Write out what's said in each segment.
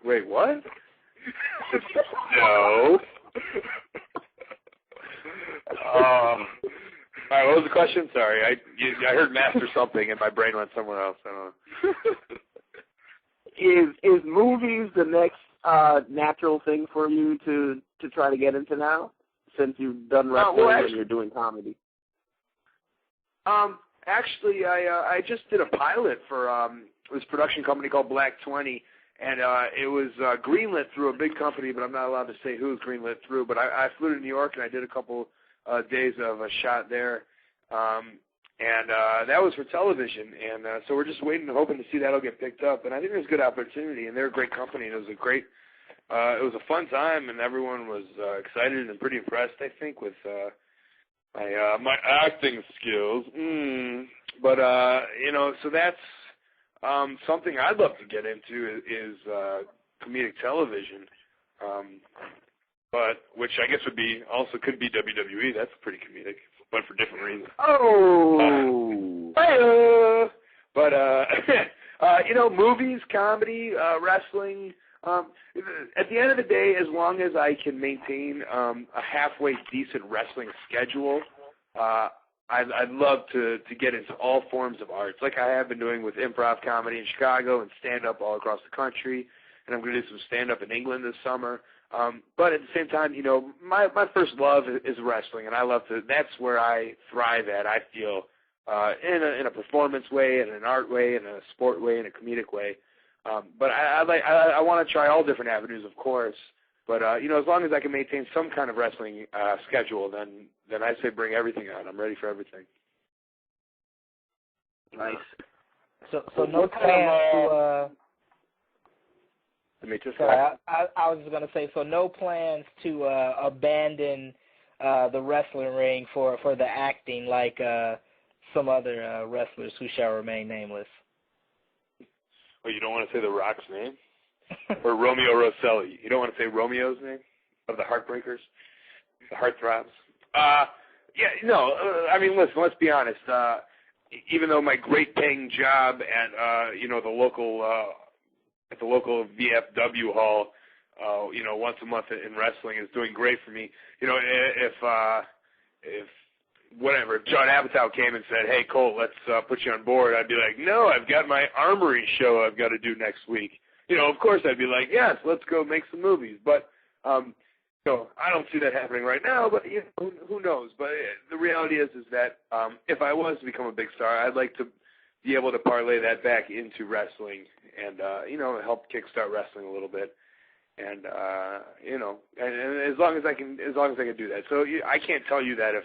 Wait, what? No. All right, what was the question? Sorry, I heard master something and my brain went somewhere else. I don't know. Is movies the next natural thing for you to try to get into now, since you've done wrestling and you're doing comedy? Actually, I just did a pilot for this production company called Black 20, and it was greenlit through a big company, but I'm not allowed to say who it was greenlit through. But I flew to New York and I did a couple days of a shot there, and that was for television. And so we're just waiting and hoping to see that'll get picked up. And I think there's a good opportunity, and they're a great company, and it was a fun time, and everyone was excited and pretty impressed, I think, with my acting skills. But so that's something I'd love to get into is comedic television, but which I guess could be WWE. That's pretty comedic, but for different reasons. But movies, comedy, wrestling. At the end of the day, as long as I can maintain a halfway decent wrestling schedule, I'd love to get into all forms of arts, like I have been doing with improv comedy in Chicago and stand-up all across the country, and I'm going to do some stand-up in England this summer. But at the same time, my first love is wrestling, and that's where I thrive at, I feel, in a performance way, in an art way, in a sport way, in a comedic way. But I want to try all different avenues, of course. But as long as I can maintain some kind of wrestling schedule, then I say bring everything on. I'm ready for everything. Nice. So no plans to. Sorry, I was just gonna say, so no plans to abandon the wrestling ring for the acting, like some other wrestlers who shall remain nameless. Well, you don't want to say The Rock's name? Or Romeo Rosselli? You don't want to say Romeo's name? Of the Heartbreakers? The Heartthrobs? I mean, listen, let's be honest. Even though my great paying job at, at the local VFW hall, once a month in wrestling is doing great for me, if John Apatow came and said, hey, Colt, let's put you on board, I'd be like, no, I've got my Armory show I've got to do next week. Of course I'd be like, yes, let's go make some movies. But, I don't see that happening right now, but who knows? But the reality is that if I was to become a big star, I'd like to be able to parlay that back into wrestling and, help kickstart wrestling a little bit. And, and as long as I can do that. So I can't tell you that if,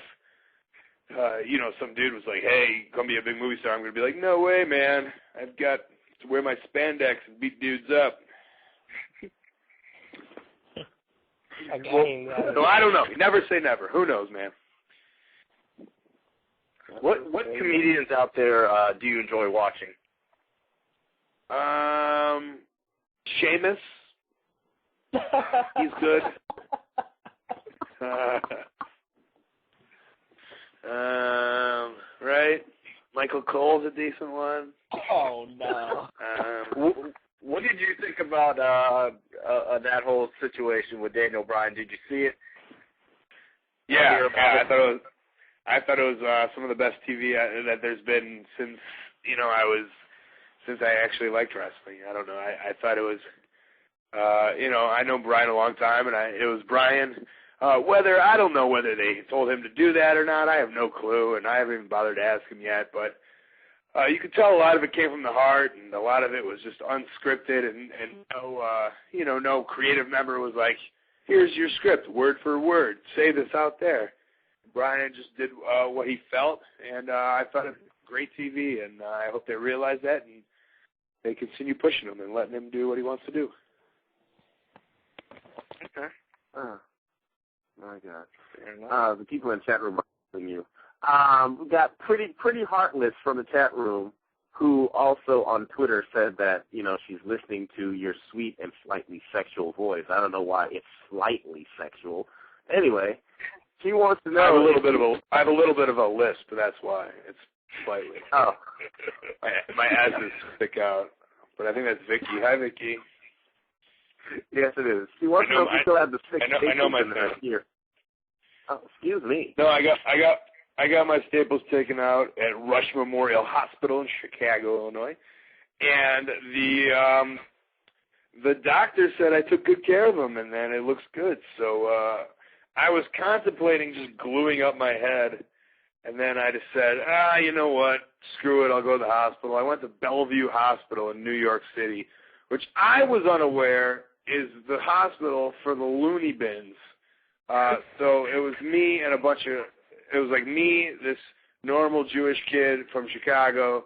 some dude was like, hey, come be a big movie star, I'm going to be like, no way, man. I've got to wear my spandex and beat dudes up. So I don't know. Never say never. Who knows, man? What comedians out there do you enjoy watching? Sheamus. He's good. Right? Michael Cole's a decent one. Oh, no. What did you think about that whole situation with Daniel Bryan? Did you see it? Yeah, I thought it was some of the best TV that there's been since I actually liked wrestling. I don't know. I thought it was, I know Bryan a long time, and it was Bryan. I don't know whether they told him to do that or not. I have no clue, and I haven't even bothered to ask him yet. But you could tell a lot of it came from the heart, and a lot of it was just unscripted, and no creative member was like, here's your script, word for word, say this out there. Bryan just did what he felt, and I thought it was great TV, and I hope they realize that, and they continue pushing him and letting him do what he wants to do. Okay. My God. The people in the chat room are telling you. We got pretty heartless from the chat room, who also on Twitter said that, she's listening to your sweet and slightly sexual voice. I don't know why it's slightly sexual. Anyway, she wants to know. I have a little bit of a lisp, that's why. It's slightly. Oh. My S's stick out. But I think that's Vicky. Hi, Vicky. Yes, it is. He wants to know if you still have the 6 I know my staples here. Oh, excuse me. No, I got my staples taken out at Rush Memorial Hospital in Chicago, Illinois, and the doctor said I took good care of them, and then it looks good. So I was contemplating just gluing up my head, and then I just said, you know what, screw it, I'll go to the hospital. I went to Bellevue Hospital in New York City, which I was unaware is the hospital for the loony bins. So it was me and it was like me, this normal Jewish kid from Chicago,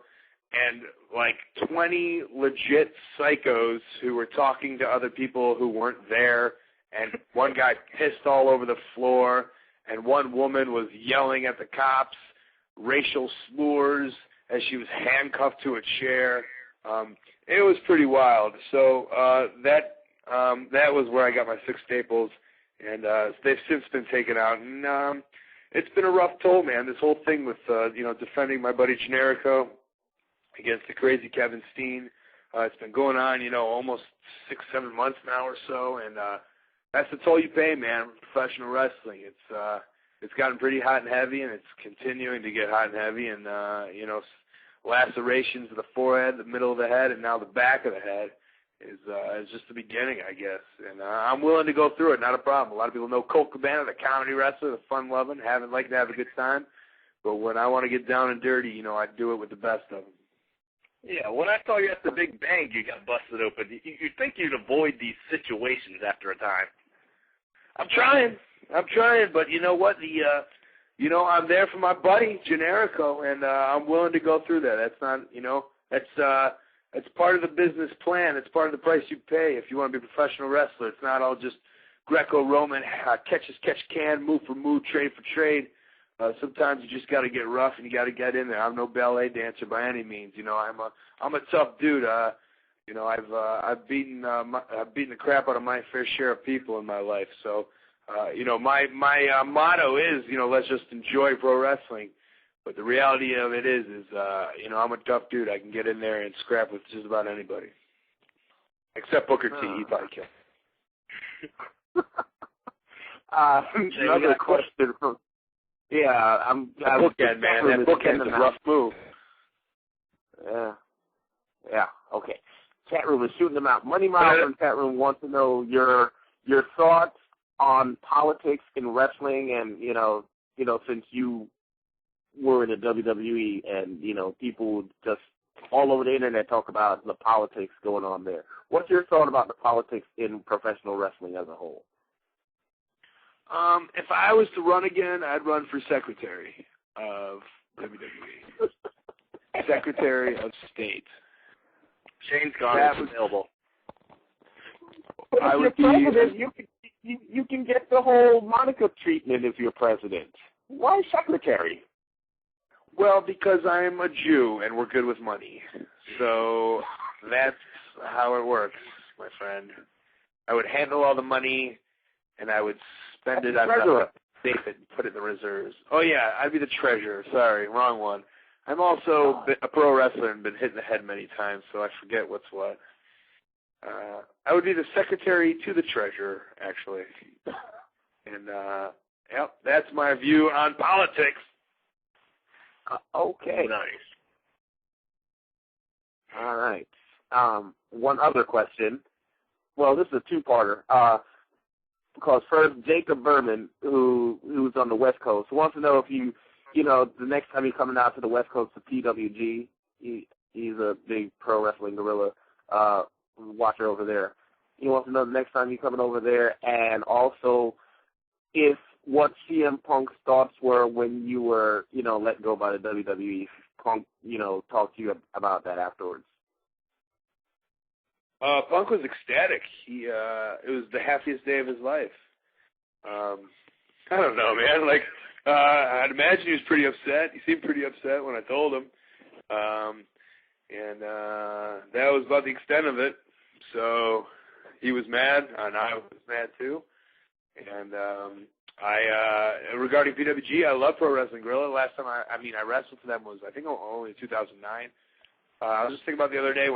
and like 20 legit psychos who were talking to other people who weren't there, and one guy pissed all over the floor, and one woman was yelling at the cops, racial slurs as she was handcuffed to a chair. It was pretty wild. So that was where I got my 6 staples, and they've since been taken out. And it's been a rough toll, man. This whole thing with defending my buddy Generico against the crazy Kevin Steen. It's been going on, almost 6-7 months now or so, and that's the toll you pay, man. Professional wrestling. It's gotten pretty hot and heavy, and it's continuing to get hot and heavy, and lacerations of the forehead, the middle of the head, and now the back of the head is just the beginning, I guess. And I'm willing to go through it, not a problem. A lot of people know Colt Cabana, the comedy wrestler, the fun-loving, like to have a good time. But when I want to get down and dirty, I do it with the best of them. Yeah, when I saw you at the Big Bang, you got busted open. You think you'd avoid these situations after a time? I'm trying, but you know what? I'm there for my buddy Generico, and I'm willing to go through that. That's not, it's part of the business plan. It's part of the price you pay if you want to be a professional wrestler. It's not all just Greco-Roman, catch as catch can, move for move, trade for trade. Sometimes you just got to get rough and you got to get in there. I'm no ballet dancer by any means. I'm a tough dude. I've beaten the crap out of my fair share of people in my life. So, my motto is, let's just enjoy pro wrestling. But the reality of it is I'm a tough dude. I can get in there and scrap with just about anybody, except Booker T. He probably can. Another question from. Yeah, bookend, man. That bookend's a rough move. Yeah. Okay. Chat room is shooting them out. Money Miles from chat room wants to know your thoughts on politics in wrestling, and since you were in the WWE, and people just all over the internet talk about the politics going on there. What's your thought about the politics in professional wrestling as a whole? If I was to run again, I'd run for Secretary of WWE. Secretary of State. Shane's gone. Available. I would be president. You can get the whole Monica treatment if you're president. Why secretary? Well, because I'm a Jew and we're good with money. So that's how it works, my friend. I would handle all the money, and I would spend it on nothing, save it, and put it in the reserves. Oh, yeah, I'd be the treasurer. Sorry, wrong one. I'm also a pro wrestler and been hit in the head many times, so I forget what's what. I would be the secretary to the treasurer, actually. And, that's my view on politics. Okay. Nice. All right. One other question. Well, this is a two-parter. Because first, Jacob Berman, who's on the West Coast, wants to know if the next time you're coming out to the West Coast to PWG, he's a big pro wrestling gorilla watcher over there. He wants to know the next time you're coming over there, and also if what CM Punk's thoughts were when you were, let go by the WWE. Punk, talked to you about that afterwards. Punk was ecstatic. It was the happiest day of his life. I don't know, man. I'd imagine he was pretty upset. He seemed pretty upset when I told him. And that was about the extent of it. So he was mad, and I was mad too. And regarding PWG, I love Pro Wrestling Guerrilla. Last time I wrestled for them was, I think, only 2009. I was just thinking about the other day when